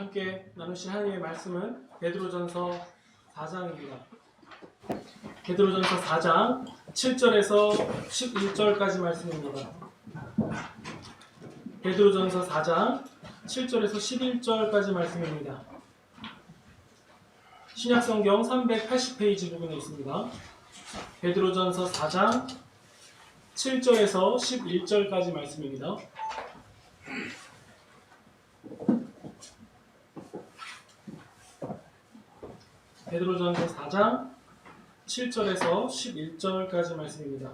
함께 나누실 하나님의 말씀은 베드로전서 4장입니다. 베드로전서 4장 7절에서 11절까지 말씀입니다. 베드로전서 4장 7절에서 11절까지 말씀입니다. 신약성경 380페이지 부분에 있습니다. 베드로전서 4장 7절에서 11절까지 말씀입니다. 베드로전서 4장 7절에서 11절까지 말씀입니다.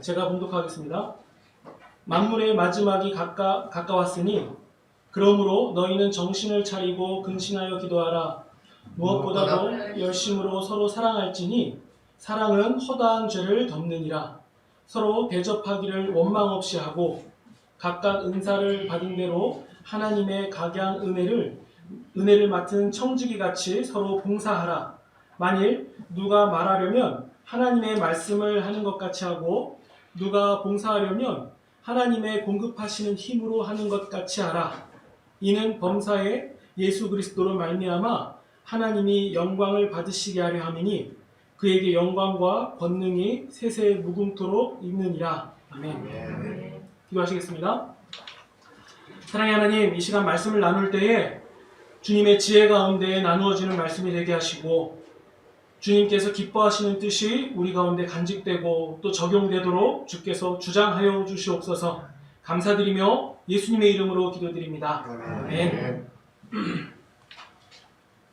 제가 봉독하겠습니다. 만물의 마지막이 가까웠으니 그러므로 너희는 정신을 차리고 근신하여 기도하라. 무엇보다도 열심으로 서로 사랑할지니 사랑은 허다한 죄를 덮느니라. 서로 대접하기를 원망 없이 하고 각각 은사를 받은 대로 하나님의 각양 은혜를 맡은 청지기같이 서로 봉사하라. 만일 누가 말하려면 하나님의 말씀을 하는 것 같이 하고 누가 봉사하려면 하나님의 공급하시는 힘으로 하는 것 같이 하라. 이는 범사에 예수 그리스도로 말미암아 하나님이 영광을 받으시게 하려 함이니 그에게 영광과 권능이 세세 무궁토록 있느니라. 아멘. 기도하시겠습니다. 사랑의 하나님, 이 시간 말씀을 나눌 때에 주님의 지혜 가운데 나누어지는 말씀이 되게 하시고 주님께서 기뻐하시는 뜻이 우리 가운데 간직되고 또 적용되도록 주께서 주장하여 주시옵소서. 감사드리며 예수님의 이름으로 기도드립니다. 아멘.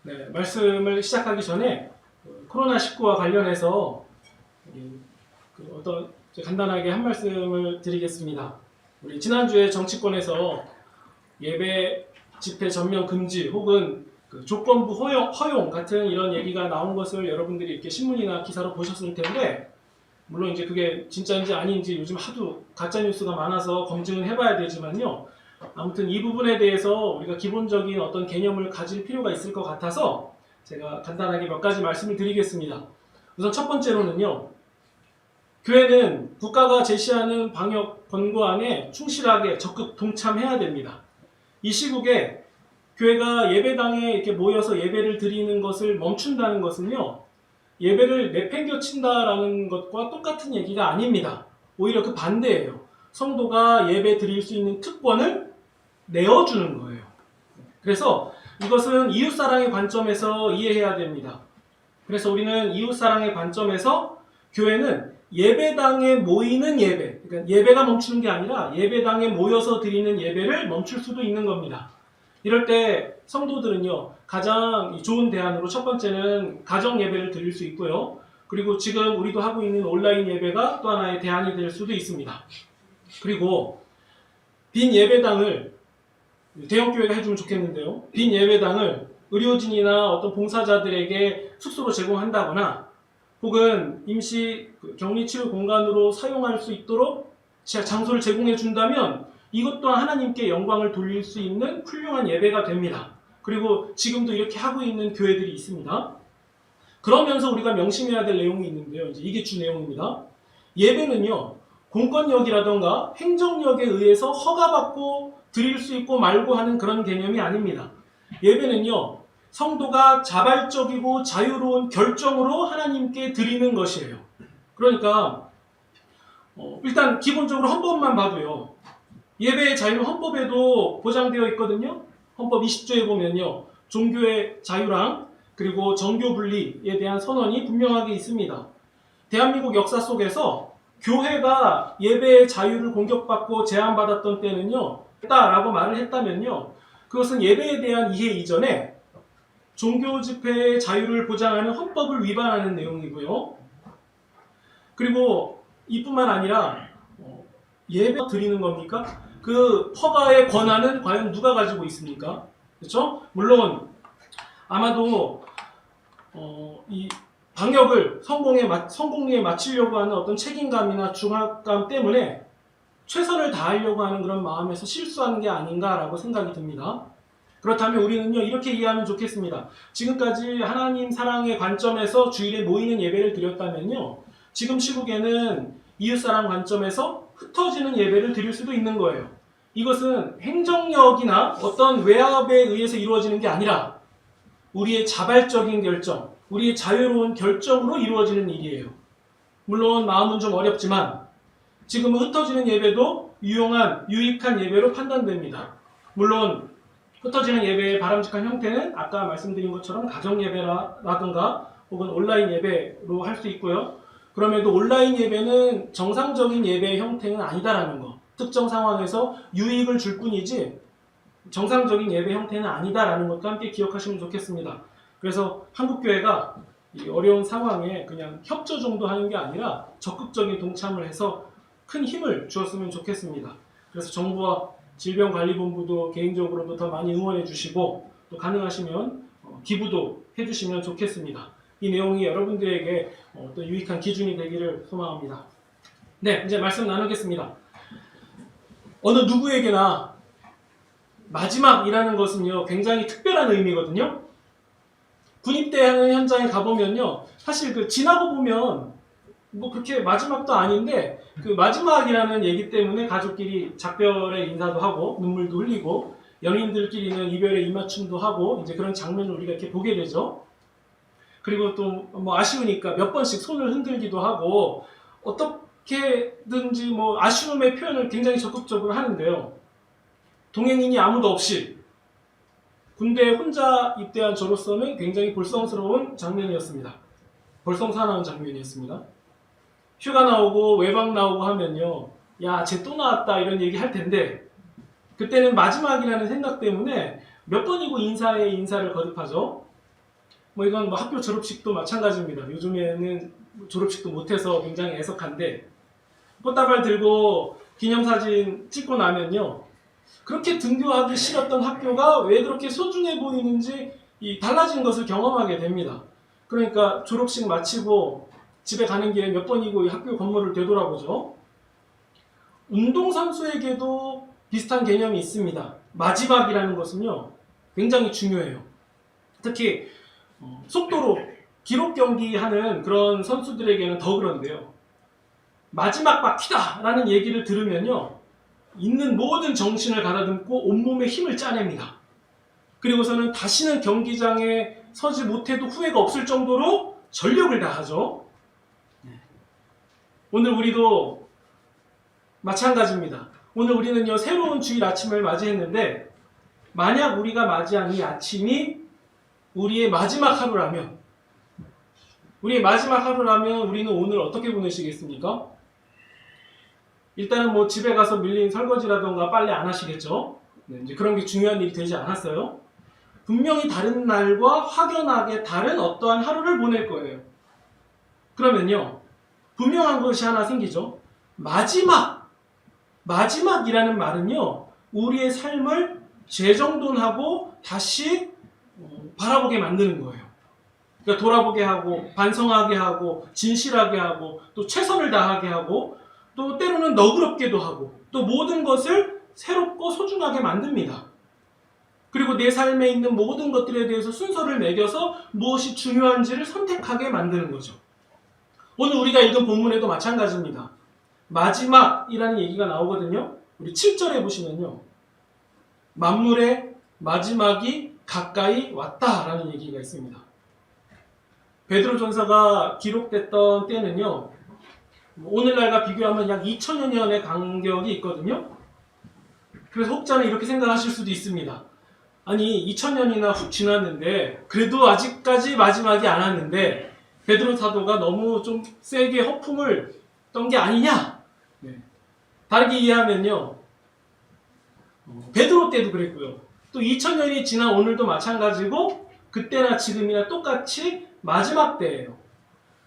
네, 말씀을 시작하기 전에 코로나19와 관련해서 간단하게 한 말씀을 드리겠습니다. 우리 지난주에 정치권에서 예배 집회 전면 금지 혹은 조건부 허용 같은 이런 얘기가 나온 것을 여러분들이 이렇게 신문이나 기사로 보셨을 텐데, 물론 이제 그게 진짜인지 아닌지 요즘 하도 가짜 뉴스가 많아서 검증을 해봐야 되지만요. 아무튼 이 부분에 대해서 우리가 기본적인 어떤 개념을 가질 필요가 있을 것 같아서 제가 간단하게 몇 가지 말씀을 드리겠습니다. 우선 첫 번째로는요. 교회는 국가가 제시하는 방역 권고안에 충실하게 적극 동참해야 됩니다. 이 시국에 교회가 예배당에 이렇게 모여서 예배를 드리는 것을 멈춘다는 것은요, 예배를 내팽겨친다라는 것과 똑같은 얘기가 아닙니다. 오히려 그 반대예요. 성도가 예배 드릴 수 있는 특권을 내어주는 거예요. 그래서 이것은 이웃사랑의 관점에서 이해해야 됩니다. 그래서 우리는 이웃사랑의 관점에서 교회는 예배당에 모이는 예배, 그러니까 예배가 멈추는 게 아니라 예배당에 모여서 드리는 예배를 멈출 수도 있는 겁니다. 이럴 때 성도들은요, 가장 좋은 대안으로 첫 번째는 가정 예배를 드릴 수 있고요. 그리고 지금 우리도 하고 있는 온라인 예배가 또 하나의 대안이 될 수도 있습니다. 그리고 빈 예배당을 대형교회가 해주면 좋겠는데요. 빈 예배당을 의료진이나 어떤 봉사자들에게 숙소로 제공한다거나 혹은 임시 격리치료 공간으로 사용할 수 있도록 장소를 제공해 준다면 이것 또한 하나님께 영광을 돌릴 수 있는 훌륭한 예배가 됩니다. 그리고 지금도 이렇게 하고 있는 교회들이 있습니다. 그러면서 우리가 명심해야 될 내용이 있는데요. 이제 이게 주 내용입니다. 예배는요, 공권력이라던가 행정력에 의해서 허가받고 드릴 수 있고 말고 하는 그런 개념이 아닙니다. 예배는요, 성도가 자발적이고 자유로운 결정으로 하나님께 드리는 것이에요. 그러니까 일단 기본적으로 헌법만 봐도요. 예배의 자유는 헌법에도 보장되어 있거든요. 헌법 20조에 보면요. 종교의 자유랑 그리고 정교 분리에 대한 선언이 분명하게 있습니다. 대한민국 역사 속에서 교회가 예배의 자유를 공격받고 제한받았던 때는요. 라고 말을 했다면요. 그것은 예배에 대한 이해 이전에 종교 집회의 자유를 보장하는 헌법을 위반하는 내용이고요. 그리고 이뿐만 아니라 예배 드리는 겁니까? 그 허가의 권한은 과연 누가 가지고 있습니까? 그렇죠? 물론 아마도 이 방역을 성공리에 마치려고 하는 어떤 책임감이나 중압감 때문에 최선을 다하려고 하는 그런 마음에서 실수하는 게 아닌가라고 생각이 듭니다. 그렇다면 우리는요, 이렇게 이해하면 좋겠습니다. 지금까지 하나님 사랑의 관점에서 주일에 모이는 예배를 드렸다면요, 지금 시국에는 이웃사랑 관점에서 흩어지는 예배를 드릴 수도 있는 거예요. 이것은 행정력이나 어떤 외압에 의해서 이루어지는 게 아니라 우리의 자발적인 결정, 우리의 자유로운 결정으로 이루어지는 일이에요. 물론 마음은 좀 어렵지만 지금은 흩어지는 예배도 유익한 예배로 판단됩니다. 물론 흩어지는 예배의 바람직한 형태는 아까 말씀드린 것처럼 가정 예배라든가 혹은 온라인 예배로 할 수 있고요. 그럼에도 온라인 예배는 정상적인 예배의 형태는 아니다라는 거. 특정 상황에서 유익을 줄 뿐이지 정상적인 예배 형태는 아니다라는 것도 함께 기억하시면 좋겠습니다. 그래서 한국교회가 이 어려운 상황에 그냥 협조 정도 하는 게 아니라 적극적인 동참을 해서 큰 힘을 주었으면 좋겠습니다. 그래서 정부와 질병관리본부도 개인적으로도 더 많이 응원해 주시고 또 가능하시면 기부도 해주시면 좋겠습니다. 이 내용이 여러분들에게 또 유익한 기준이 되기를 소망합니다. 네, 이제 말씀 나누겠습니다. 어느 누구에게나 마지막이라는 것은요, 굉장히 특별한 의미거든요. 군입대하는 현장에 가보면요, 사실 지나고 보면 뭐 그렇게 마지막도 아닌데 그 마지막이라는 얘기 때문에 가족끼리 작별의 인사도 하고 눈물도 흘리고 연인들끼리는 이별의 입맞춤도 하고 이제 그런 장면을 우리가 이렇게 보게 되죠. 그리고 또 뭐 아쉬우니까 몇 번씩 손을 흔들기도 하고 어떻게든지 뭐 아쉬움의 표현을 굉장히 적극적으로 하는데요. 동행인이 아무도 없이 군대에 혼자 입대한 저로서는 굉장히 볼성스러운 장면이었습니다. 볼성사나운 장면이었습니다. 휴가 나오고 외박 나오고 하면요, 야, 쟤 또 나왔다 이런 얘기 할 텐데 그때는 마지막이라는 생각 때문에 몇 번이고 인사에 인사를 거듭하죠. 뭐 이건 뭐 학교 졸업식도 마찬가지입니다. 요즘에는 졸업식도 못해서 굉장히 애석한데 꽃다발 들고 기념사진 찍고 나면요, 그렇게 등교하기 싫었던 학교가 왜 그렇게 소중해 보이는지 달라진 것을 경험하게 됩니다. 그러니까 졸업식 마치고 집에 가는 길에 몇 번이고 학교 건물을 되돌아보죠. 운동선수에게도 비슷한 개념이 있습니다. 마지막이라는 것은요, 굉장히 중요해요. 특히 속도로 기록 경기 하는 그런 선수들에게는 더 그런데요. 마지막 바퀴다 라는 얘기를 들으면요, 있는 모든 정신을 가다듬고 온몸에 힘을 짜냅니다. 그리고서는 다시는 경기장에 서지 못해도 후회가 없을 정도로 전력을 다하죠. 오늘 우리도 마찬가지입니다. 오늘 우리는요, 새로운 주일 아침을 맞이했는데 만약 우리가 맞이한 이 아침이 우리의 마지막 하루라면 우리는 오늘 어떻게 보내시겠습니까? 일단은 뭐 집에 가서 밀린 설거지라던가 빨래 안 하시겠죠? 네, 이제 그런 게 중요한 일이 되지 않았어요. 분명히 다른 날과 확연하게 다른 어떠한 하루를 보낼 거예요. 그러면요, 분명한 것이 하나 생기죠. 마지막이라는 말은요, 우리의 삶을 재정돈하고 다시 바라보게 만드는 거예요. 그러니까 돌아보게 하고 반성하게 하고 진실하게 하고 또 최선을 다하게 하고 또 때로는 너그럽게도 하고 또 모든 것을 새롭고 소중하게 만듭니다. 그리고 내 삶에 있는 모든 것들에 대해서 순서를 매겨서 무엇이 중요한지를 선택하게 만드는 거죠. 오늘 우리가 읽은 본문에도 마찬가지입니다. 마지막이라는 얘기가 나오거든요. 우리 7절에 보시면요, 만물의 마지막이 가까이 왔다라는 얘기가 있습니다. 베드로전서가 기록됐던 때는요, 오늘날과 비교하면 약 2000여 년의 간격이 있거든요. 그래서 혹자는 이렇게 생각하실 수도 있습니다. 아니 2000년이나 훅 지났는데 그래도 아직까지 마지막이 안 왔는데 베드로 사도가 너무 좀 세게 허풍을 떤 게 아니냐? 네. 다르게 이해하면요, 베드로 때도 그랬고요, 또 2000년이 지난 오늘도 마찬가지고 그때나 지금이나 똑같이 마지막 때예요.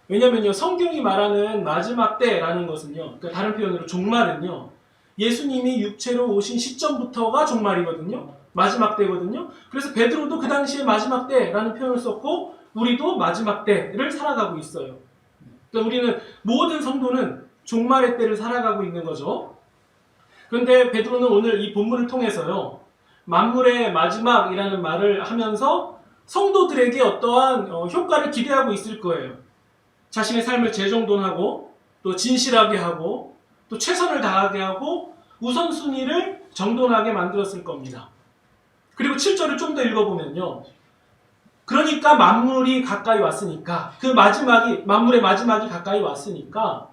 왜냐면요, 성경이 말하는 마지막 때라는 것은요, 그러니까 다른 표현으로 종말은요, 예수님이 육체로 오신 시점부터가 종말이거든요. 마지막 때거든요. 그래서 베드로도 그 당시에 마지막 때라는 표현을 썼고 우리도 마지막 때를 살아가고 있어요. 그러니까 우리는 모든 성도는 종말의 때를 살아가고 있는 거죠. 그런데 베드로는 오늘 이 본문을 통해서요, 만물의 마지막이라는 말을 하면서 성도들에게 어떠한 효과를 기대하고 있을 거예요. 자신의 삶을 재정돈하고 또 진실하게 하고 또 최선을 다하게 하고 우선순위를 정돈하게 만들었을 겁니다. 그리고 7절을 좀 더 읽어보면요. 그러니까 만물이 가까이 왔으니까, 만물의 마지막이 가까이 왔으니까,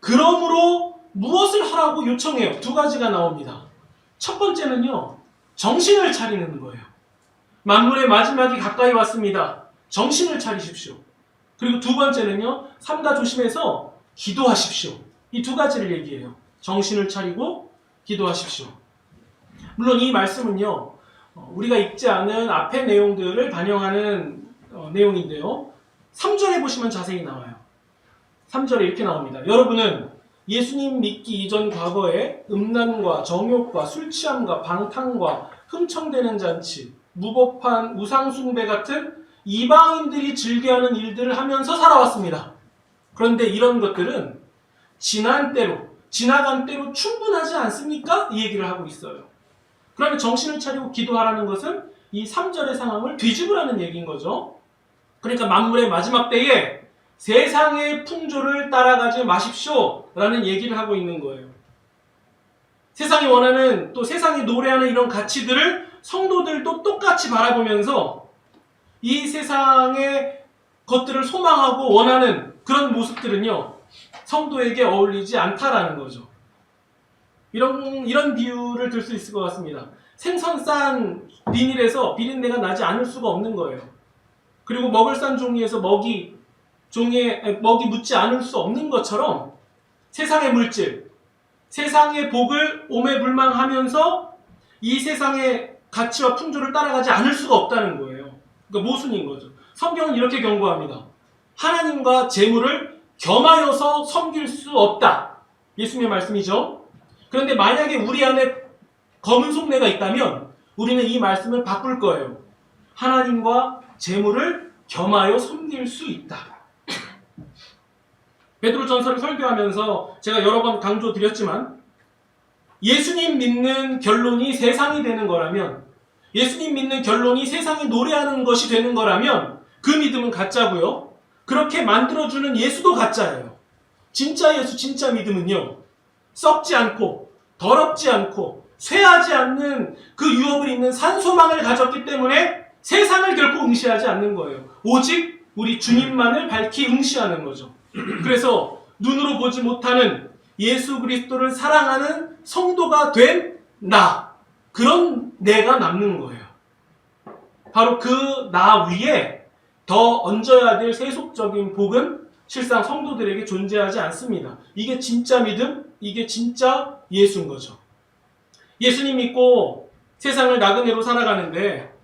그러므로 무엇을 하라고 요청해요? 두 가지가 나옵니다. 첫 번째는요, 정신을 차리는 거예요. 만물의 마지막이 가까이 왔습니다. 정신을 차리십시오. 그리고 두 번째는요, 삼가 조심해서 기도하십시오. 이 두 가지를 얘기해요. 정신을 차리고 기도하십시오. 물론 이 말씀은요, 우리가 읽지 않은 앞의 내용들을 반영하는 내용인데요. 3절에 보시면 자세히 나와요. 3절에 이렇게 나옵니다. 여러분은 예수님 믿기 이전 과거에 음란과 정욕과 술 취함과 방탕과 흠청대는 잔치, 무법한 우상숭배 같은 이방인들이 즐겨하는 일들을 하면서 살아왔습니다. 그런데 이런 것들은 지나간 때로 충분하지 않습니까? 이 얘기를 하고 있어요. 그러면 정신을 차리고 기도하라는 것은 이 3절의 상황을 뒤집으라는 얘기인 거죠. 그러니까 만물의 마지막 때에 세상의 풍조를 따라가지 마십시오 라는 얘기를 하고 있는 거예요. 세상이 원하는, 또 세상이 노래하는 이런 가치들을 성도들도 똑같이 바라보면서 이 세상의 것들을 소망하고 원하는 그런 모습들은요, 성도에게 어울리지 않다라는 거죠. 이런 비유를 들 수 있을 것 같습니다. 생선 싼 비닐에서 비린내가 나지 않을 수가 없는 거예요. 그리고 먹을 싼 종이에서 종이에 먹이 묻지 않을 수 없는 것처럼 세상의 물질, 세상의 복을 오매불망하면서 이 세상의 가치와 풍조를 따라가지 않을 수가 없다는 거예요. 그러니까 모순인 거죠. 성경은 이렇게 경고합니다. 하나님과 재물을 겸하여서 섬길 수 없다. 예수님의 말씀이죠. 그런데 만약에 우리 안에 검은 속내가 있다면 우리는 이 말씀을 바꿀 거예요. 하나님과 재물을 겸하여 섬길 수 있다. 베드로전서를 설교하면서 제가 여러 번 강조드렸지만, 예수님 믿는 결론이 세상이 되는 거라면, 예수님 믿는 결론이 세상이 노래하는 것이 되는 거라면 그 믿음은 가짜고요. 그렇게 만들어주는 예수도 가짜예요. 진짜 예수, 진짜 믿음은요, 썩지 않고 더럽지 않고 쇠하지 않는 그 유업을 잇는 산소망을 가졌기 때문에 세상을 결코 응시하지 않는 거예요. 오직 우리 주님만을 밝히 응시하는 거죠. 그래서 눈으로 보지 못하는 예수 그리스도를 사랑하는 성도가 된 나, 그런 내가 남는 거예요. 바로 그 나 위에 더 얹어야 될 세속적인 복은 실상 성도들에게 존재하지 않습니다. 이게 진짜 믿음, 이게 진짜 예수인 거죠. 예수님 믿고 세상을 나그네로 살아가는데,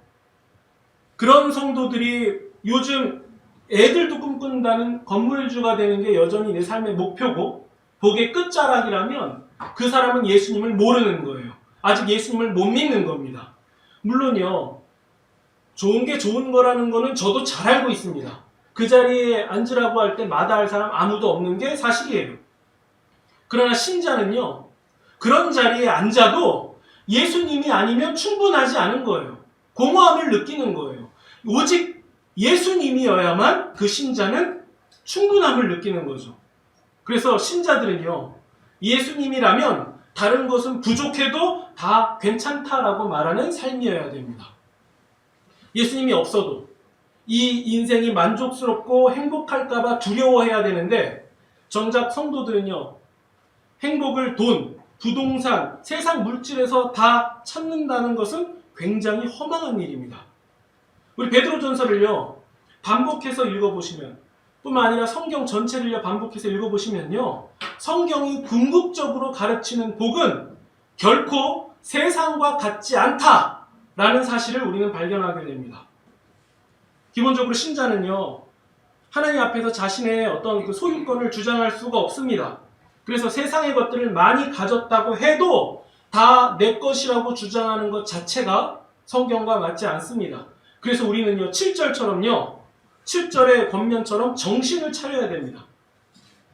그런 성도들이 요즘 애들도 꿈꾼다는 건물주가 되는 게 여전히 내 삶의 목표고 복의 끝자락이라면 그 사람은 예수님을 모르는 거예요. 아직 예수님을 못 믿는 겁니다. 물론요, 좋은 게 좋은 거라는 거는 저도 잘 알고 있습니다. 그 자리에 앉으라고 할 때 마다할 사람 아무도 없는 게 사실이에요. 그러나 신자는요, 그런 자리에 앉아도 예수님이 아니면 충분하지 않은 거예요. 공허함을 느끼는 거예요. 오직 예수님이어야만 그 신자는 충분함을 느끼는 거죠. 그래서 신자들은요, 예수님이라면 다른 것은 부족해도 다 괜찮다라고 말하는 삶이어야 됩니다. 예수님이 없어도 이 인생이 만족스럽고 행복할까봐 두려워해야 되는데, 정작 성도들은요, 행복을 돈, 부동산, 세상 물질에서 다 찾는다는 것은 굉장히 허망한 일입니다. 우리 베드로전서를요, 반복해서 읽어보시면, 뿐만 아니라 성경 전체를 반복해서 읽어보시면요, 성경이 궁극적으로 가르치는 복은 결코 세상과 같지 않다라는 사실을 우리는 발견하게 됩니다. 기본적으로 신자는요, 하나님 앞에서 자신의 어떤 그 소유권을 주장할 수가 없습니다. 그래서 세상의 것들을 많이 가졌다고 해도 다 내 것이라고 주장하는 것 자체가 성경과 맞지 않습니다. 그래서 우리는요, 7절처럼요, 7절의 권면처럼 정신을 차려야 됩니다.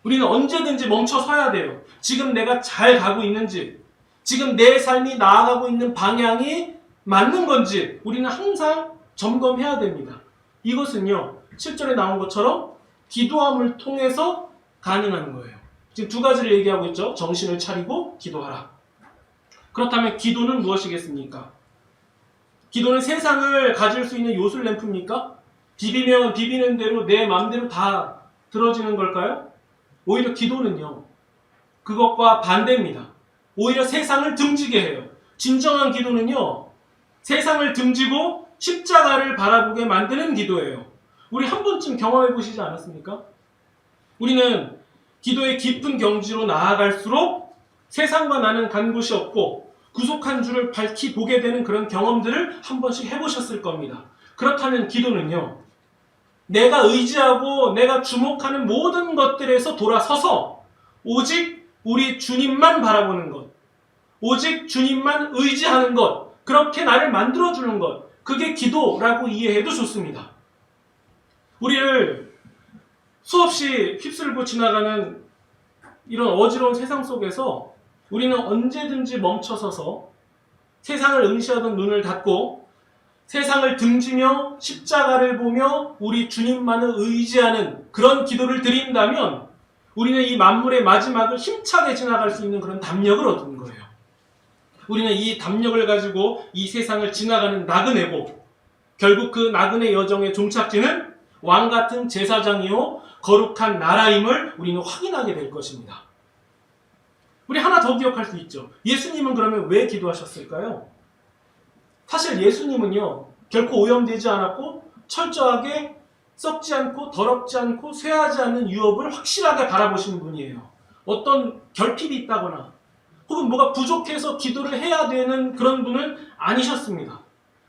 우리는 언제든지 멈춰 서야 돼요. 지금 내가 잘 가고 있는지, 지금 내 삶이 나아가고 있는 방향이 맞는 건지 우리는 항상 점검해야 됩니다. 이것은요, 7절에 나온 것처럼 기도함을 통해서 가능한 거예요. 지금 두 가지를 얘기하고 있죠. 정신을 차리고 기도하라. 그렇다면 기도는 무엇이겠습니까? 기도는 세상을 가질 수 있는 요술 램프입니까? 비비면 비비는 대로 내 마음대로 다 들어지는 걸까요? 오히려 기도는요, 그것과 반대입니다. 오히려 세상을 등지게 해요. 진정한 기도는요, 세상을 등지고 십자가를 바라보게 만드는 기도예요. 우리 한 번쯤 경험해 보시지 않았습니까? 우리는 기도의 깊은 경지로 나아갈수록 세상과 나는 간 곳이 없고 구속한 줄을 밝히 보게 되는 그런 경험들을 한 번씩 해보셨을 겁니다. 그렇다면 기도는요, 내가 의지하고 내가 주목하는 모든 것들에서 돌아서서 오직 우리 주님만 바라보는 것, 오직 주님만 의지하는 것, 그렇게 나를 만들어주는 것, 그게 기도라고 이해해도 좋습니다. 우리를 수없이 휩쓸고 지나가는 이런 어지러운 세상 속에서 우리는 언제든지 멈춰서서 세상을 응시하던 눈을 닫고 세상을 등지며 십자가를 보며 우리 주님만을 의지하는 그런 기도를 드린다면 우리는 이 만물의 마지막을 힘차게 지나갈 수 있는 그런 담력을 얻는 거예요. 우리는 이 담력을 가지고 이 세상을 지나가는 나그네고 결국 그 나그네 여정의 종착지는 왕같은 제사장이요 거룩한 나라임을 우리는 확인하게 될 것입니다. 우리 하나 더 기억할 수 있죠. 예수님은 그러면 왜 기도하셨을까요? 사실 예수님은요, 결코 오염되지 않았고 철저하게 썩지 않고 더럽지 않고 쇠하지 않는 유업을 확실하게 바라보시는 분이에요. 어떤 결핍이 있다거나 혹은 뭐가 부족해서 기도를 해야 되는 그런 분은 아니셨습니다.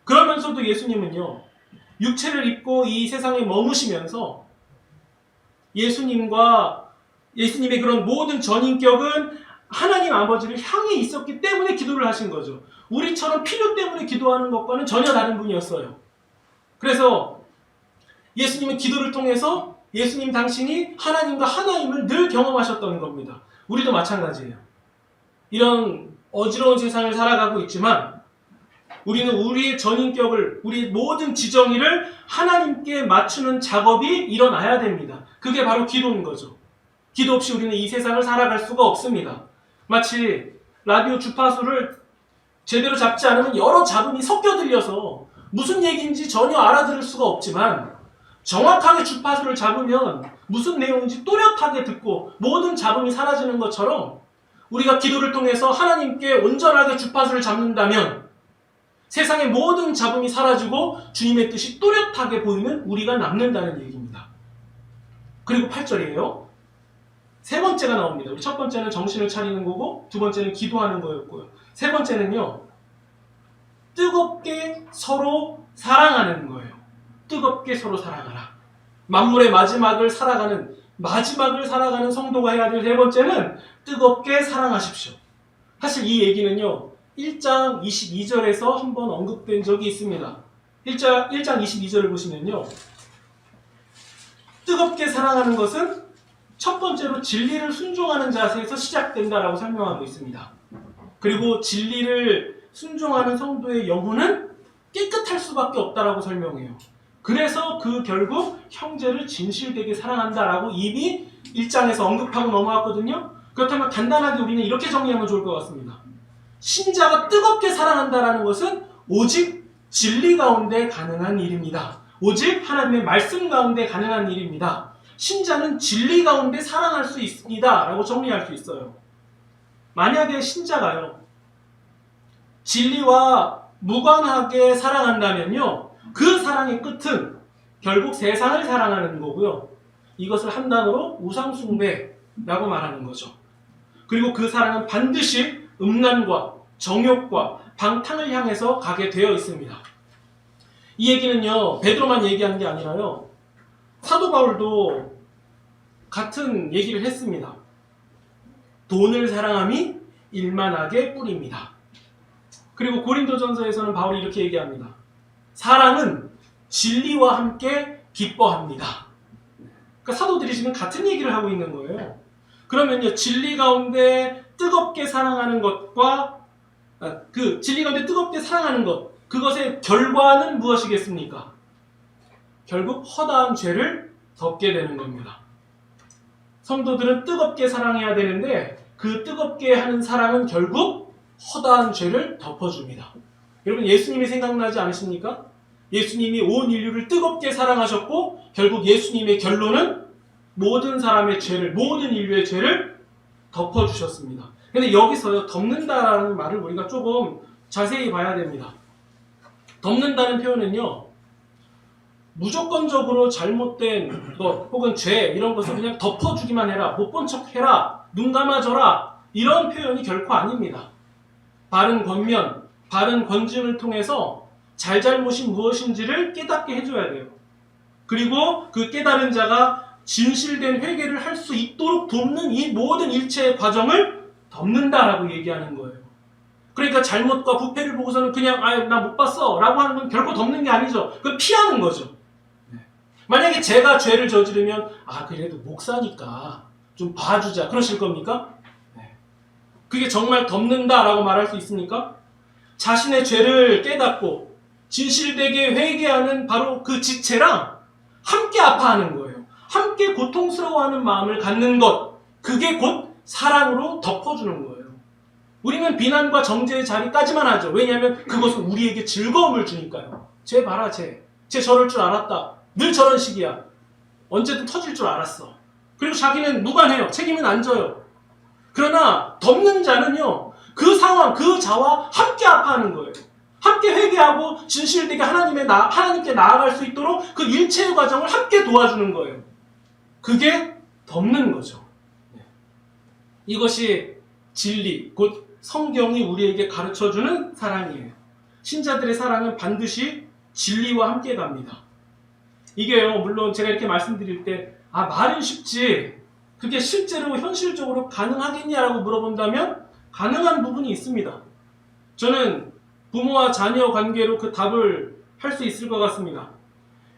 그러면서도 예수님은요, 육체를 입고 이 세상에 머무시면서 예수님의 그런 모든 전인격은 하나님 아버지를 향해 있었기 때문에 기도를 하신 거죠. 우리처럼 필요 때문에 기도하는 것과는 전혀 다른 분이었어요. 그래서 예수님은 기도를 통해서 예수님 당신이 하나님과 하나임을 늘 경험하셨던 겁니다. 우리도 마찬가지예요. 이런 어지러운 세상을 살아가고 있지만 우리는 우리의 전인격을, 우리 모든 지정의를 하나님께 맞추는 작업이 일어나야 됩니다. 그게 바로 기도인 거죠. 기도 없이 우리는 이 세상을 살아갈 수가 없습니다. 마치 라디오 주파수를 제대로 잡지 않으면 여러 잡음이 섞여 들려서 무슨 얘기인지 전혀 알아들을 수가 없지만 정확하게 주파수를 잡으면 무슨 내용인지 또렷하게 듣고 모든 잡음이 사라지는 것처럼 우리가 기도를 통해서 하나님께 온전하게 주파수를 잡는다면 세상의 모든 잡음이 사라지고 주님의 뜻이 또렷하게 보이면 우리가 남는다는 얘기입니다. 그리고 8절이에요. 세 번째가 나옵니다. 우리 첫 번째는 정신을 차리는 거고 두 번째는 기도하는 거였고요. 세 번째는요, 뜨겁게 서로 사랑하는 거예요. 뜨겁게 서로 사랑하라. 만물의 마지막을 살아가는 성도가 해야 될 세 번째는 뜨겁게 사랑하십시오. 사실 이 얘기는요, 1장 22절에서 한번 언급된 적이 있습니다. 1장 22절을 보시면요, 뜨겁게 사랑하는 것은 첫 번째로 진리를 순종하는 자세에서 시작된다라고 설명하고 있습니다. 그리고 진리를 순종하는 성도의 영혼은 깨끗할 수밖에 없다라고 설명해요. 그래서 그 결국 형제를 진실되게 사랑한다라고 이미 1장에서 언급하고 넘어왔거든요. 그렇다면 간단하게 우리는 이렇게 정리하면 좋을 것 같습니다. 신자가 뜨겁게 사랑한다라는 것은 오직 진리 가운데 가능한 일입니다. 오직 하나님의 말씀 가운데 가능한 일입니다. 신자는 진리 가운데 사랑할 수 있습니다 라고 정리할 수 있어요. 만약에 신자가요, 진리와 무관하게 사랑한다면요, 그 사랑의 끝은 결국 세상을 사랑하는 거고요. 이것을 한 단어로 우상숭배라고 말하는 거죠. 그리고 그 사랑은 반드시 음란과 정욕과 방탕을 향해서 가게 되어 있습니다. 이 얘기는요, 베드로만 얘기한 게 아니라요, 사도 바울도 같은 얘기를 했습니다. 돈을 사랑함이 일만하게 뿌립니다. 그리고 고린도전서에서는 바울이 이렇게 얘기합니다. 사랑은 진리와 함께 기뻐합니다. 그러니까 사도들이 지금 같은 얘기를 하고 있는 거예요. 그러면요, 진리 가운데 뜨겁게 사랑하는 것과 진리 가운데 뜨겁게 사랑하는 것, 그것의 결과는 무엇이겠습니까? 결국 허다한 죄를 덮게 되는 겁니다. 성도들은 뜨겁게 사랑해야 되는데 그 뜨겁게 하는 사랑은 결국 허다한 죄를 덮어줍니다. 여러분 예수님이 생각나지 않으십니까? 예수님이 온 인류를 뜨겁게 사랑하셨고 결국 예수님의 결론은 모든 사람의 죄를, 모든 인류의 죄를 덮어주셨습니다. 근데 여기서요, 덮는다라는 말을 우리가 조금 자세히 봐야 됩니다. 덮는다는 표현은요, 무조건적으로 잘못된 것 혹은 죄 이런 것을 그냥 덮어주기만 해라, 못 본 척 해라, 눈 감아줘라 이런 표현이 결코 아닙니다. 바른 권면, 바른 권징을 통해서 잘잘못이 무엇인지를 깨닫게 해줘야 돼요. 그리고 그 깨달은 자가 진실된 회개를 할 수 있도록 돕는 이 모든 일체의 과정을 덮는다라고 얘기하는 거예요. 그러니까 잘못과 부패를 보고서는 그냥 나 못 봤어 라고 하는 건 결코 덮는 게 아니죠. 그건 피하는 거죠. 만약에 제가 죄를 저지르면 그래도 목사니까 좀 봐주자 그러실 겁니까? 그게 정말 덮는다라고 말할 수 있습니까? 자신의 죄를 깨닫고 진실되게 회개하는 바로 그 지체랑 함께 아파하는 거예요. 함께 고통스러워하는 마음을 갖는 것, 그게 곧 사랑으로 덮어주는 거예요. 우리는 비난과 정죄의 자리까지만 하죠. 왜냐하면 그것은 우리에게 즐거움을 주니까요. 쟤 봐라, 쟤 저럴 줄 알았다. 늘 저런 식이야. 언제든 터질 줄 알았어. 그리고 자기는 무관해요. 책임은 안 져요. 그러나 덮는 자는요, 그 상황, 그 자와 함께 아파하는 거예요. 함께 회개하고 진실되게 하나님께 나아갈 수 있도록 그 일체의 과정을 함께 도와주는 거예요. 그게 덮는 거죠. 이것이 진리, 곧 성경이 우리에게 가르쳐주는 사랑이에요. 신자들의 사랑은 반드시 진리와 함께 갑니다. 이게요, 물론 제가 이렇게 말씀드릴 때 말은 쉽지 그게 실제로 현실적으로 가능하겠냐라고 물어본다면 가능한 부분이 있습니다. 저는 부모와 자녀 관계로 그 답을 할 수 있을 것 같습니다.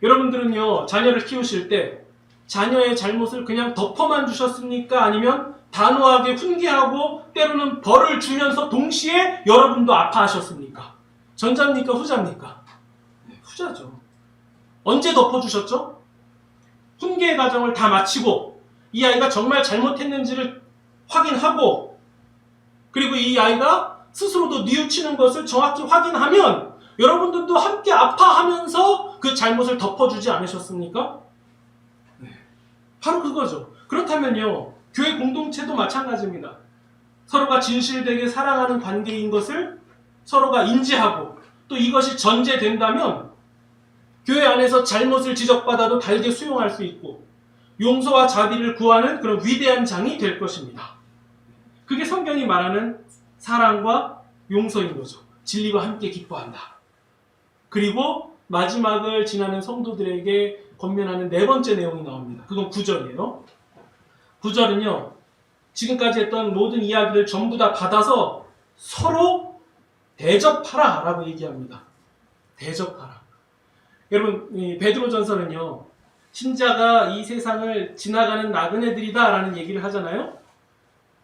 여러분들은요, 자녀를 키우실 때 자녀의 잘못을 그냥 덮어만 주셨습니까? 아니면 단호하게 훈계하고 때로는 벌을 주면서 동시에 여러분도 아파하셨습니까? 전자입니까? 후자입니까? 후자죠. 언제 덮어주셨죠? 훈계의 과정을 다 마치고 이 아이가 정말 잘못했는지를 확인하고 그리고 이 아이가 스스로도 뉘우치는 것을 정확히 확인하면 여러분들도 함께 아파하면서 그 잘못을 덮어주지 않으셨습니까? 바로 그거죠. 그렇다면요, 교회 공동체도 마찬가지입니다. 서로가 진실되게 사랑하는 관계인 것을 서로가 인지하고 또 이것이 전제된다면 교회 안에서 잘못을 지적받아도 달게 수용할 수 있고 용서와 자비를 구하는 그런 위대한 장이 될 것입니다. 그게 성경이 말하는 사랑과 용서인 거죠. 진리와 함께 기뻐한다. 그리고 마지막을 지나는 성도들에게 권면하는 네 번째 내용이 나옵니다. 그건 9절이에요. 9절은요, 지금까지 했던 모든 이야기를 전부 다 받아서 서로 대접하라 라고 얘기합니다. 대접하라. 여러분, 이 베드로전서는요, 신자가 이 세상을 지나가는 나그네들이다 라는 얘기를 하잖아요.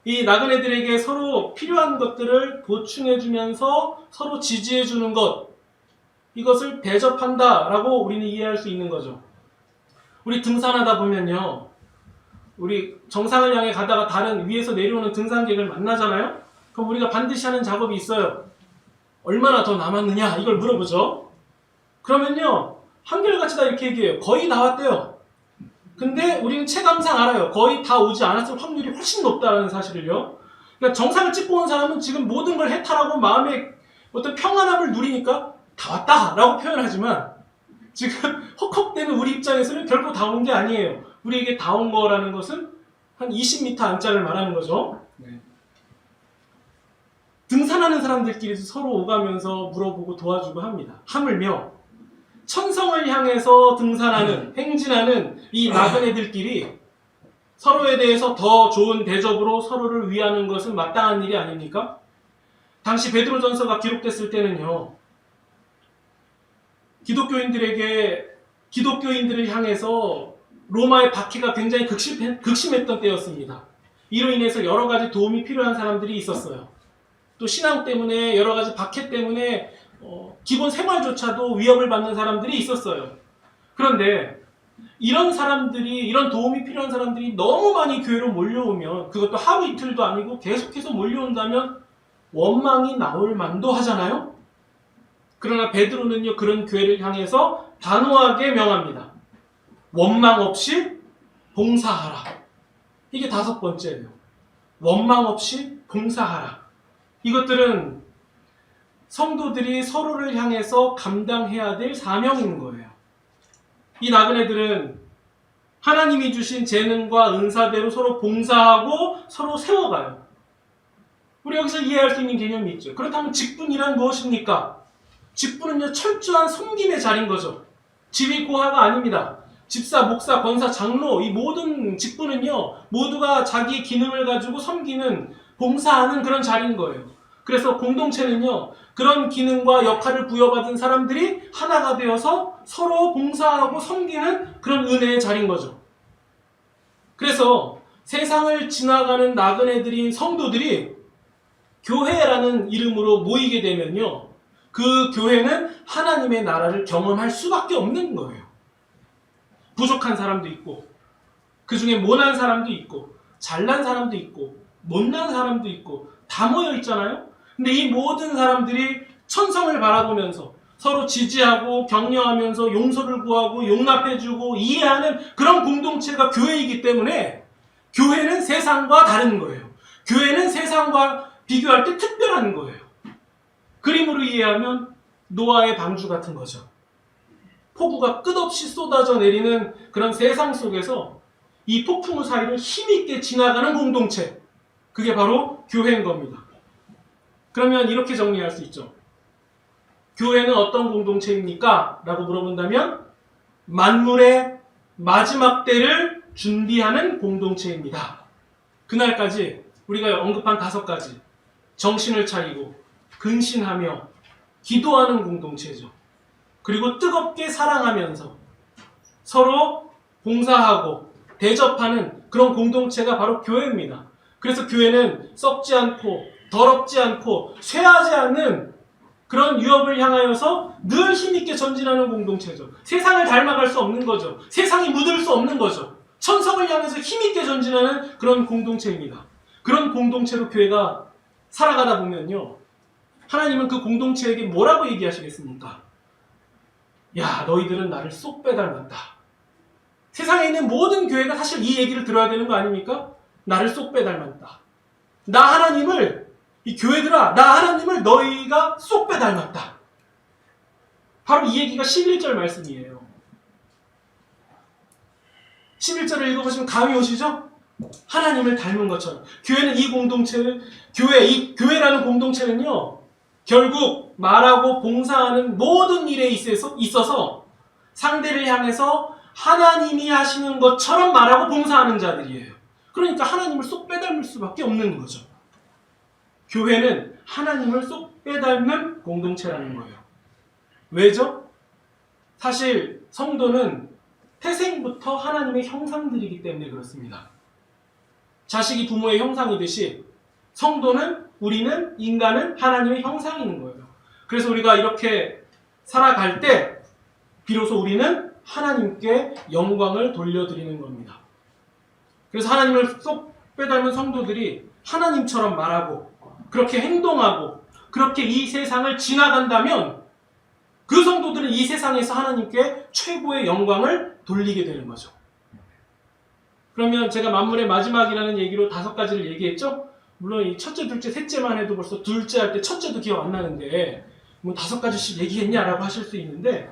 이 나그네들에게 서로 필요한 것들을 보충해주면서 서로 지지해주는 것, 이것을 대접한다 라고 우리는 이해할 수 있는 거죠. 우리 등산하다 보면요, 우리 정상을 향해 가다가 다른 위에서 내려오는 등산객을 만나잖아요. 그럼 우리가 반드시 하는 작업이 있어요. 얼마나 더 남았느냐 이걸 물어보죠. 그러면요, 한결같이 다 이렇게 얘기해요. 거의 다 왔대요. 근데 우리는 체감상 알아요. 거의 다 오지 않았을 확률이 훨씬 높다는 사실을요. 그러니까 정상을 찍고 온 사람은 지금 모든 걸 해탈하고 마음의 어떤 평안함을 누리니까 다 왔다 라고 표현하지만 지금 헉헉대는 우리 입장에서는 결코 다 온 게 아니에요. 우리에게 다 온 거라는 것은 한 20m 안짝을 말하는 거죠. 등산하는 사람들끼리 서로 오가면서 물어보고 도와주고 합니다. 하물며 천성을 향해서 등산하는, 행진하는 이 나그네들끼리 서로에 대해서 더 좋은 대접으로 서로를 위하는 것은 마땅한 일이 아닙니까? 당시 베드로전서가 기록됐을 때는요, 기독교인들을 향해서 로마의 박해가 굉장히 극심했던 때였습니다. 이로 인해서 여러 가지 도움이 필요한 사람들이 있었어요. 또 신앙 때문에 여러 가지 박해 때문에 기본 생활조차도 위협을 받는 사람들이 있었어요. 그런데 이런 사람들이, 이런 도움이 필요한 사람들이 너무 많이 교회로 몰려오면, 그것도 하루 이틀도 아니고 계속해서 몰려온다면 원망이 나올 만도 하잖아요. 그러나 베드로는요, 그런 교회를 향해서 단호하게 명합니다. 원망 없이 봉사하라. 이게 5번째예요. 원망 없이 봉사하라. 이것들은 성도들이 서로를 향해서 감당해야 될 사명인 거예요. 이 나그네들은 하나님이 주신 재능과 은사대로 서로 봉사하고 서로 세워가요. 우리 여기서 이해할 수 있는 개념이 있죠. 그렇다면 직분이란 무엇입니까? 직분은요, 철저한 섬김의 자리인 거죠. 지위고하가 아닙니다. 집사, 목사, 권사, 장로, 이 모든 직분은요, 모두가 자기의 기능을 가지고 섬기는, 봉사하는 그런 자리인 거예요. 그래서 공동체는요, 그런 기능과 역할을 부여받은 사람들이 하나가 되어서 서로 봉사하고 섬기는 그런 은혜의 자리인 거죠. 그래서 세상을 지나가는 나그네들인 성도들이 교회라는 이름으로 모이게 되면요, 그 교회는 하나님의 나라를 경험할 수밖에 없는 거예요. 부족한 사람도 있고, 그 중에 모난 사람도 있고, 잘난 사람도 있고, 못난 사람도 있고, 다 모여 있잖아요. 근데 이 모든 사람들이 천성을 바라보면서 서로 지지하고 격려하면서 용서를 구하고 용납해주고 이해하는 그런 공동체가 교회이기 때문에 교회는 세상과 다른 거예요. 교회는 세상과 비교할 때 특별한 거예요. 그림으로 이해하면 노아의 방주 같은 거죠. 폭우가 끝없이 쏟아져 내리는 그런 세상 속에서 이 폭풍우 사이를 힘있게 지나가는 공동체, 그게 바로 교회인 겁니다. 그러면 이렇게 정리할 수 있죠. 교회는 어떤 공동체입니까? 라고 물어본다면 만물의 마지막 때를 준비하는 공동체입니다. 그날까지 우리가 언급한 5가지, 정신을 차리고 근신하며 기도하는 공동체죠. 그리고 뜨겁게 사랑하면서 서로 봉사하고 대접하는 그런 공동체가 바로 교회입니다. 그래서 교회는 썩지 않고 더럽지 않고 쇠하지 않는 그런 유업을 향하여서 늘 힘있게 전진하는 공동체죠. 세상을 닮아갈 수 없는 거죠. 세상이 묻을 수 없는 거죠. 천성을 향해서 힘있게 전진하는 그런 공동체입니다. 그런 공동체로 교회가 살아가다 보면요, 하나님은 그 공동체에게 뭐라고 얘기하시겠습니까? 야, 너희들은 나를 쏙 빼닮았다. 세상에 있는 모든 교회가 사실 이 얘기를 들어야 되는 거 아닙니까? 나를 쏙 빼닮았다. 나 하나님을, 이 교회들아, 나 하나님을 너희가 쏙 빼닮았다. 바로 이 얘기가 11절 말씀이에요. 11절을 읽어보시면 감이 오시죠? 하나님을 닮은 것처럼. 교회는 이 공동체를, 이 교회라는 공동체는요, 결국 말하고 봉사하는 모든 일에 있어서 상대를 향해서 하나님이 하시는 것처럼 말하고 봉사하는 자들이에요. 그러니까 하나님을 쏙 빼닮을 수밖에 없는 거죠. 교회는 하나님을 쏙 빼닮는 공동체라는 거예요. 왜죠? 사실 성도는 태생부터 하나님의 형상들이기 때문에 그렇습니다. 자식이 부모의 형상이듯이 우리는 인간은 하나님의 형상인 거예요. 그래서 우리가 이렇게 살아갈 때 비로소 우리는 하나님께 영광을 돌려드리는 겁니다. 그래서 하나님을 쏙 빼닮은 성도들이 하나님처럼 말하고 그렇게 행동하고 그렇게 이 세상을 지나간다면 그 성도들은 이 세상에서 하나님께 최고의 영광을 돌리게 되는 거죠. 그러면 제가 만물의 마지막이라는 얘기로 5가지를 얘기했죠? 물론 이 첫째, 둘째, 셋째만 해도 벌써 둘째 할 때 첫째도 기억 안 나는데 뭐 5가지씩 얘기했냐라고 하실 수 있는데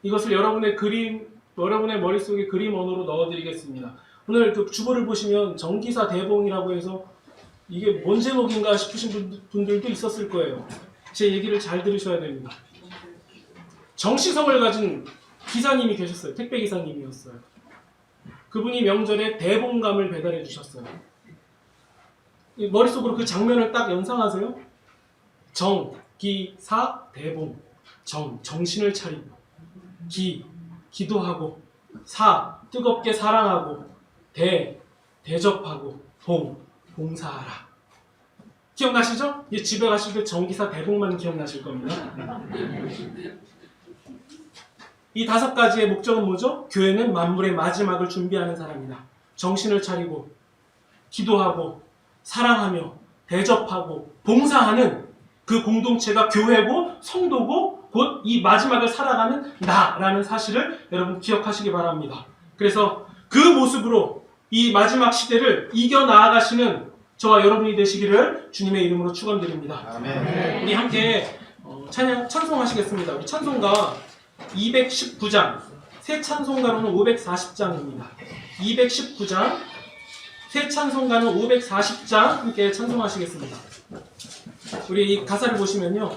이것을 여러분의 머릿속에 그림 언어로 넣어드리겠습니다. 오늘 그 주보를 보시면 정기사 대봉이라고 해서 이게 뭔 제목인가 싶으신 분들도 있었을 거예요. 제 얘기를 잘 들으셔야 됩니다. 정시성을 가진 기사님이 계셨어요. 택배기사님이었어요. 그분이 명절에 대봉감을 배달해 주셨어요. 머릿속으로 그 장면을 딱 연상하세요. 정, 기, 사, 대봉. 정신을 차리고, 기도하고, 사, 뜨겁게 사랑하고, 대접하고, 봉사하라. 기억나시죠? 집에 가실 때 정기사 대봉만 기억나실 겁니다. 이 5가지의 목적은 뭐죠? 교회는 만물의 마지막을 준비하는 사람이다. 정신을 차리고 기도하고 사랑하며 대접하고 봉사하는 그 공동체가 교회고 성도고 곧 이 마지막을 살아가는 나라는 사실을 여러분 기억하시기 바랍니다. 그래서 그 모습으로 이 마지막 시대를 이겨나가시는 저와 여러분이 되시기를 주님의 이름으로 축원드립니다. 아멘. 우리 함께 찬송하시겠습니다. 우리 찬송가 219장, 새 찬송가로는 540장입니다. 219장, 새 찬송가는 540장 함께 찬송하시겠습니다. 우리 이 가사를 보시면요.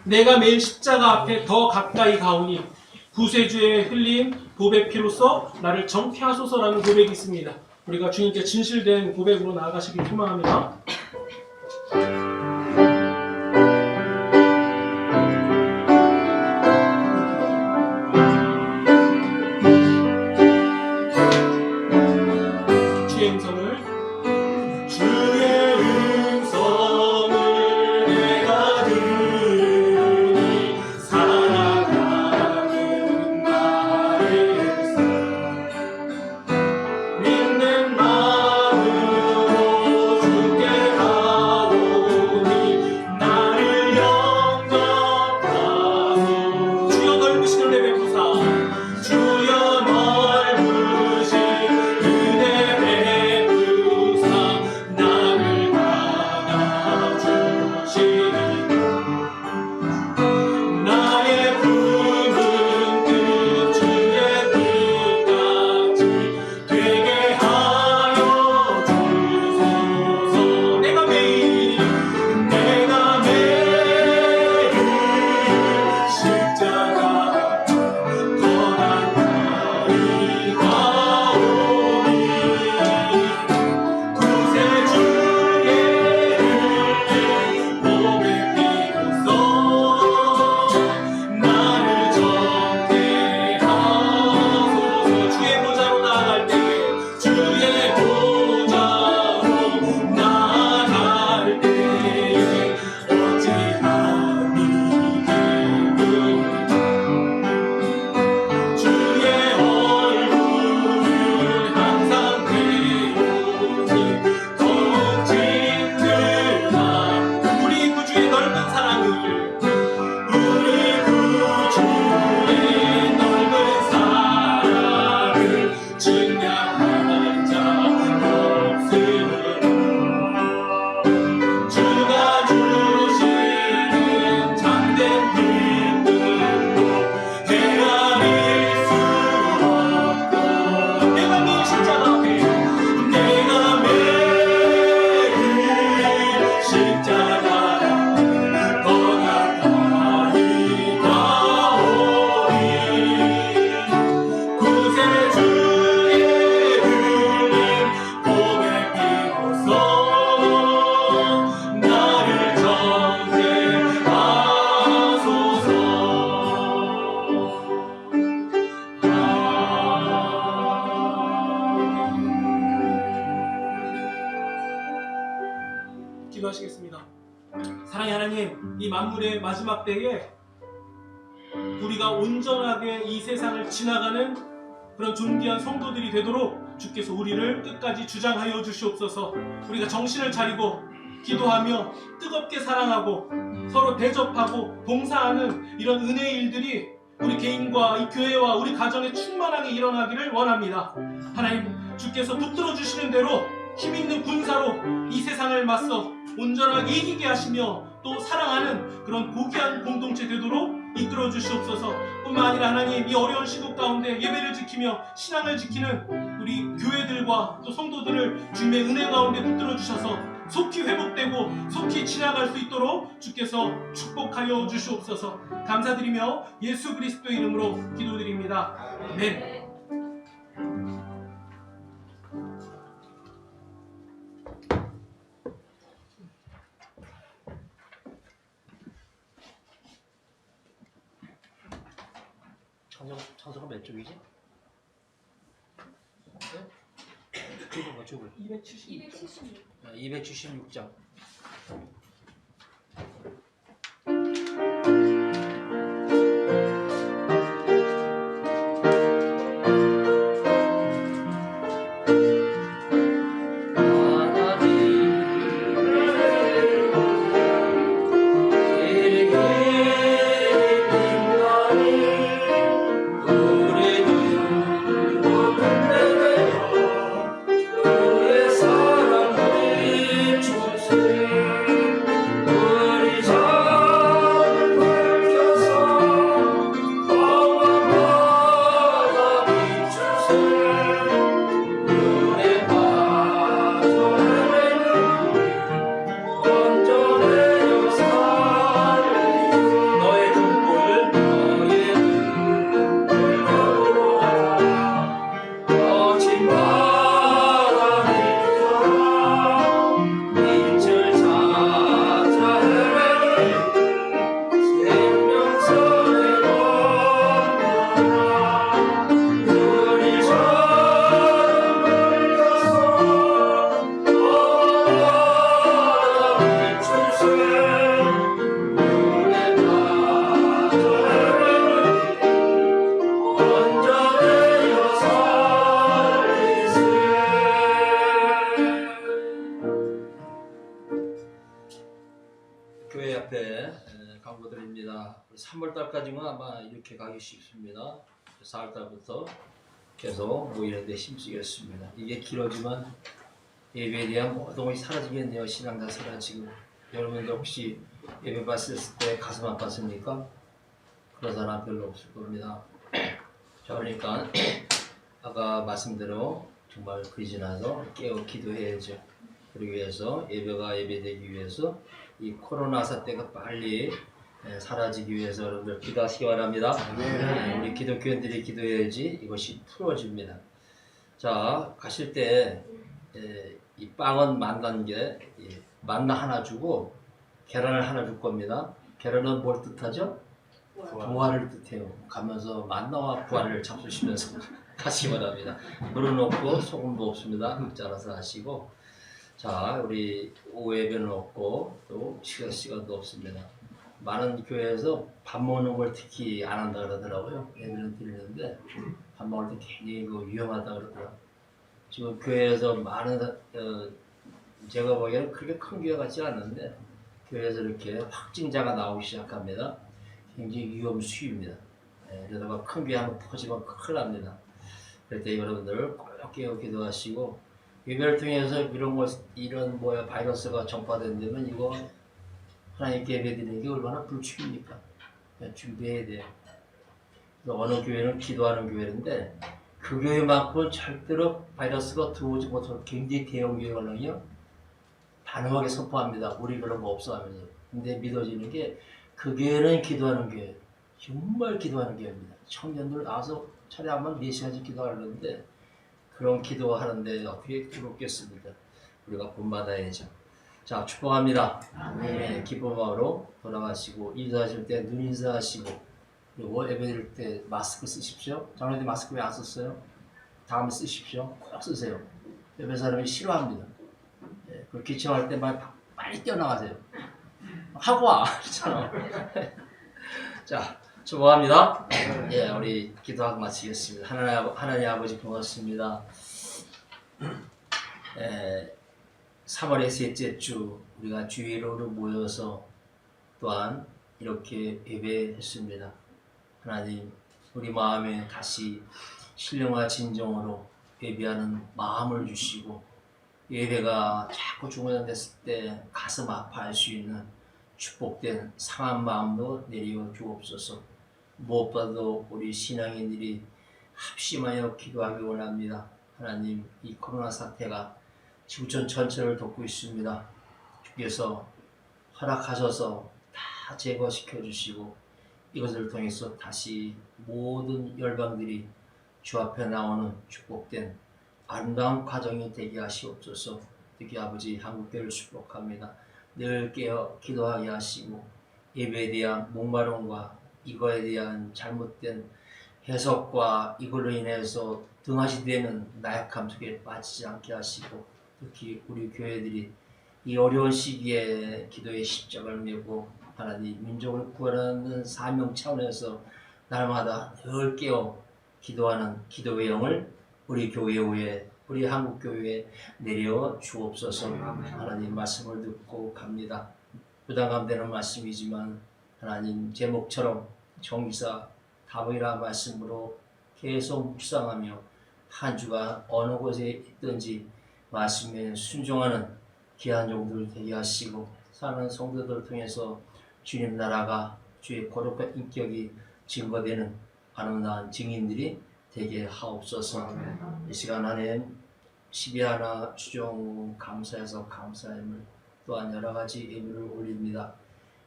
내가 매일 십자가 앞에 더 가까이 가오니 구세주의 흘린 보배 피로써 나를 정케하소서라는 고백이 있습니다. 우리가 주님께 진실된 고백으로 나아가시길 소망합니다. 주의 음성을 내가 들으니 살아가는 나의 삶 믿는 마음으로 주께 가오니 나를 영접하소. 주여 넓으신 은혜 베푸사 주여 넓으신 은혜 베푸사 나를 받아주시니 나의 품은 끝 주의 뜻까지 되게 하여 주소서. 내가 매일 십자가 더 가까이 가오니 구세주의 흘린 보배 피로써 나를 정케하소서. 주의 보좌로 나아갈 때에 주의 보좌로 나아갈 때에 어찌하니 기쁨 주의 얼굴을 항상 배우니 더욱 짙으나 우리 구주의 넓은 사랑을 우리 구주의 넓은 사랑을 증량할 자 없으니 주가 주시는 참된 기쁨으로 헤아릴 수 없고 내가 매일 십자가 앞에 내가 매일 십자가 더 가까이 가오니 구세주의 흘린 보배 피로써 나를 정케하소서. 기도하시겠습니다. 사랑의 하나님, 이 만물의 마지막 때에 우리가 온전하게 이 세상을 지나가는 그런 존귀한 성도들이 되도록 주께서 우리를 끝까지 주장하여 주시옵소서. 우리가 정신을 차리고 기도하며 뜨겁게 사랑하고 서로 대접하고 봉사하는 이런 은혜의 일들이 우리 개인과 이 교회와 우리 가정에 충만하게 일어나기를 원합니다. 하나님, 주께서 붙들어 주시는 대로 힘있는 군사로 이 세상을 맞서 온전하게 이기게 하시며 또 사랑하는 그런 고귀한 공동체 되도록 이끌어 주시옵소서. 뿐만 아니라 하나님, 이 어려운 시국 가운데 예배를 지키며 신앙을 지키는 우리 교회들과 또 성도들을 주님의 은혜 가운데 붙들어 주셔서 속히 회복되고 속히 지나갈 수 있도록 주께서 축복하여 주시옵소서. 감사드리며 예수 그리스도의 이름으로 기도드립니다. 아멘. 장소가 몇 쪽이지? 쪽은 몇 쪽을? 276장. 교회 앞에 광고드립니다. 3월달까지는 아마 이렇게 가기 쉽습니다. 4월달부터 계속 모이는데 힘쓰겠습니다. 이게 길어지면 예배에 대한 모든 것이 사라지겠네요. 신앙 다 사라지고. 여러분들 혹시 예배 봤을 때 가슴 아팠습니까? 그런 사람 별로 없을 겁니다. 자, 그러니까 아까 말씀대로 정말 그리 지나서 깨어 기도해야죠. 그러기 위해서 예배가 예배되기 위해서 이 코로나 사태가 빨리 사라지기 위해서 여러분들 기도하시기 바랍니다. 우리 기독교인들이 기도해야지 이것이 풀어집니다. 자, 가실 때 이 빵은 만난 게 만나 하나 주고 계란을 하나 줄 겁니다. 계란은 뭘 뜻하죠? 부활을 뜻해요. 가면서 만나와 부활을 잡수시면서 가시기 바랍니다. 물은 없고 소금도 없습니다. 각자 알아서 하시고. 자, 우리 오후 예배는 없고 또 시간도 없습니다. 많은 교회에서 밥 먹는 걸 특히 안 한다 그러더라고요. 예배는 드리는데 밥 먹을 때 괜히 이거 위험하다 그러더라고요. 지금 교회에서 많은 제가 보기에는 그렇게 큰 교회 같지 않은데 교회에서 이렇게 확진자가 나오기 시작합니다. 굉장히 위험 수위입니다. 이러다가 큰 교회 한번 터지면 큰일 납니다. 그럴 때 여러분들 꼭 깨어 기도하시고 예배를 통해서 이런 바이러스가 전파된다면 이거 하나님께 예배드리는 게 얼마나 불충입니까? 준비해야 돼요. 그래서 어느 교회는 기도하는 교회인데 그 교회만큼은 절대로 바이러스가 들어오지 못하는 굉장히 대형 교회거든요. 단호하게 선포합니다. 우리 그런 거 없어 하면서. 근데 믿어지는 게 그 교회는 기도하는 교회. 정말 기도하는 교회입니다. 청년들 나와서 차례 한번 4시간씩 기도하려는데 그런 기도하는데 어떻게 기롭겠습니까? 우리가 본받아야죠. 자, 축복합니다. 네, 기쁜 마음으로 돌아가시고 인사하실 때 눈 인사하시고 그리고 예배드릴 때 마스크 쓰십시오. 장로님 마스크 왜 안 썼어요? 다음에 쓰십시오. 꼭 쓰세요. 옆에 사람이 싫어합니다. 그 기침할 때 빨리 뛰어나가세요. 하고 와. 자, 축복합니다. 예, 우리 기도하고 마치겠습니다. 하나님 아버지 고맙습니다. 3월의 셋째 주 우리가 주일로 모여서 또한 이렇게 예배했습니다. 하나님, 우리 마음에 다시 신령과 진정으로 예배하는 마음을 주시고 예배가 자꾸 중단됐을 때 가슴 아파할 수 있는 축복된 상한 마음도 내려 주옵소서. 무엇보다도 우리 신앙인들이 합심하여 기도하기 원합니다. 하나님, 이 코로나 사태가 지구촌 전체를 덮고 있습니다. 주께서 허락하셔서 다 제거시켜 주시고 이것을 통해서 다시 모든 열방들이 주 앞에 나오는 축복된 아름다운 과정이 되게 하시옵소서. 특히 아버지 한국교회를 축복합니다. 늘 깨어 기도하게 하시고 예배에 대한 목마름과 이거에 대한 잘못된 해석과 이걸로 인해서 등하시 되는 나약함 속에 빠지지 않게 하시고 특히 우리 교회들이 이 어려운 시기에 기도의 십자가를 메고 하나님 민족을 구원하는 사명 차원에서 날마다 늘 깨어 기도하는 기도의 영을 우리 교회 위에 우리 한국 교회에 내려 주옵소서. 하나님 말씀을 듣고 갑니다. 부담감되는 말씀이지만 하나님 제목처럼 정의사 다윗이라 말씀으로 계속 묵상하며 한 주가 어느 곳에 있든지 말씀에 순종하는 귀한 종들 되게 하시고 사는 성도들을 통해서 주님 나라가 주의 거룩한 인격이 증거되는 아름다운 증인들이 되게 하옵소서. 이 시간 안에 12하나 추종 감사해서 감사함을 또한 여러가지 예물을 올립니다.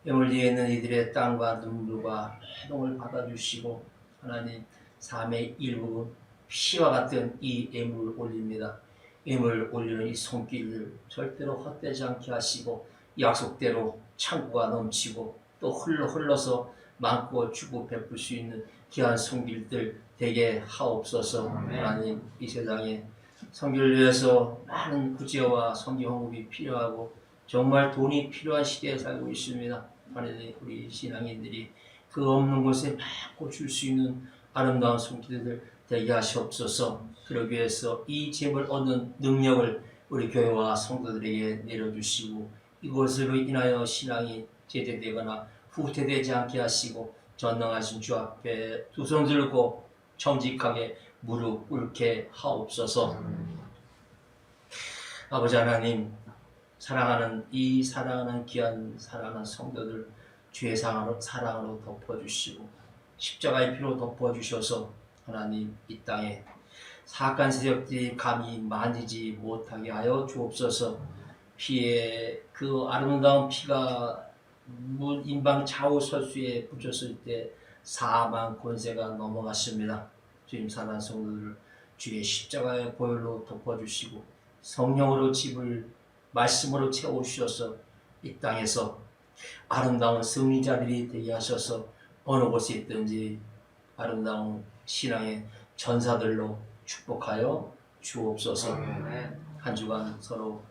예물 뒤에 있는 이들의 땀과 눈물과 해동을 받아주시고 하나님 삶의 일부 피와 같은 이 예물을 올립니다. 예물 올리는 이 손길을 절대로 헛되지 않게 하시고 약속대로 창고가 넘치고 또 흘러서 많고 주고 베풀 수 있는 귀한 손길들 되게 하옵소서. 하나님 이 세상에 선교를 위해서 많은 구제와 선교 헌금이 필요하고 정말 돈이 필요한 시대에 살고 있습니다. 하나님 우리 신앙인들이 그 없는 곳에 많고 줄 수 있는 아름다운 손길들 되게 하시옵소서. 그러기 위해서 이 재물 얻는 능력을 우리 교회와 성도들에게 내려주시고 이것으로 인하여 신앙이 제대되거나 후퇴되지 않게 하시고 전능하신 주 앞에 두 손 들고 정직하게 무릎 꿇게 하옵소서. 아버지 하나님, 사랑하는 귀한 사랑하는 성도들 주의 사랑으로 덮어주시고 십자가의 피로 덮어주셔서 하나님 이 땅에 사악한 세력들이 감히 만지지 못하게 하여 주옵소서. 피에 그 아름다운 피가 인방 좌우 설수에 붙였을 때 사망 권세가 넘어갔습니다. 주님 사랑하는 성도들을 주의 십자가의 보혈로 덮어주시고 성령으로 집을 말씀으로 채워주셔서 이 땅에서 아름다운 승리자들이 되게 하셔서 어느 곳에 있든지 아름다운 신앙의 전사들로 축복하여 주옵소서. 한 주간 서로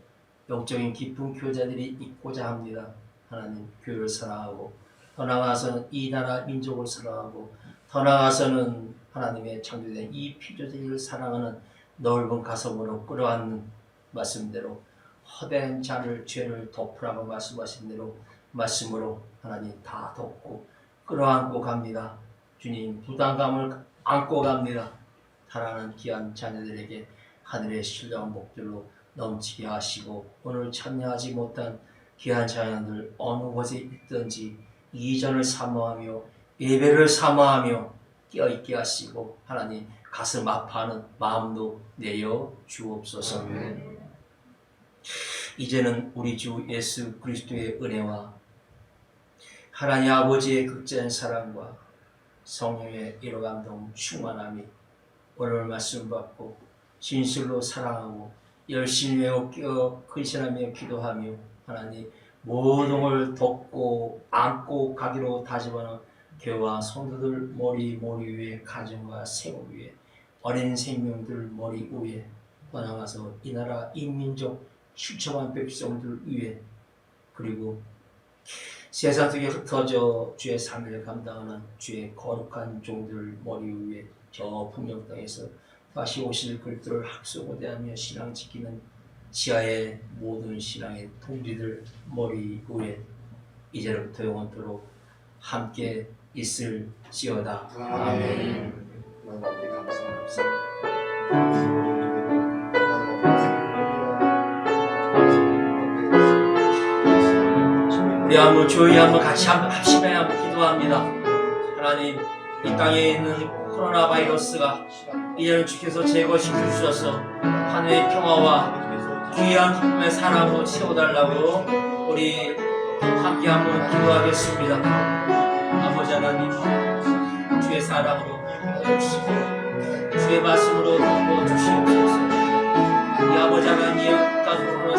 영적인 깊은 교제들이 있고자 합니다. 하나님 교회를 사랑하고 더 나아가서는 이 나라 민족을 사랑하고 더 나아가서는 하나님의 창조된 이 피조세계를 사랑하는 넓은 가슴으로 끌어안는 말씀대로 허대한 죄를 덮으라고 말씀하신 대로 말씀으로 하나님 다 덮고 끌어안고 갑니다. 주님 부담감을 안고 갑니다. 사랑하는 귀한 자녀들에게 하늘의 신령한 복들로 넘치게 하시고 오늘 참여하지 못한 귀한 자녀들 어느 곳에 있든지 이전을 사모하며 예배를 사모하며 깨어있게 하시고 하나님 가슴 아파하는 마음도 내어 주옵소서. 이제는 우리 주 예수 그리스도의 은혜와 하나님 아버지의 극진한 사랑과 성령의 이로 감동 충만함이 오늘 말씀 받고 진실로 사랑하고 열심히 외워 깨어 근신하며 기도하며 하나님 모든 걸 덮고 안고 가기로 다짐하는 교회와 성도들 머리 위에 가정과 세국 위에 어린 생명들 머리 위에 떠나가서 이 나라 인민족 7천만 백성들 위에 그리고 세상 속에 흩어져 주의 삶을 감당하는 주의 거룩한 종들 머리 위에 저 풍령 땅에서 다시 오실 그리스도를 학수고대하며 신앙 지키는 지하의 모든 신앙의 동지들 머리 위에 이제부터 영원토록 함께 있을지어다. 아멘. 우리 한번 조용히 한번 같이 한번 합심해 한번 기도합니다. 하나님 이 땅에 있는 코로나 바이러스가 이제는 주께서 제거시켜 주셔서 하늘의 평화와 귀한 기쁨의 사랑으로 채워달라고 우리 함께 한번 기도하겠습니다. 아버지 하나님 주의 사랑으로 덮어주시고 주의 말씀으로 덮어주시옵소서. 이 아버지 하나님 가족으로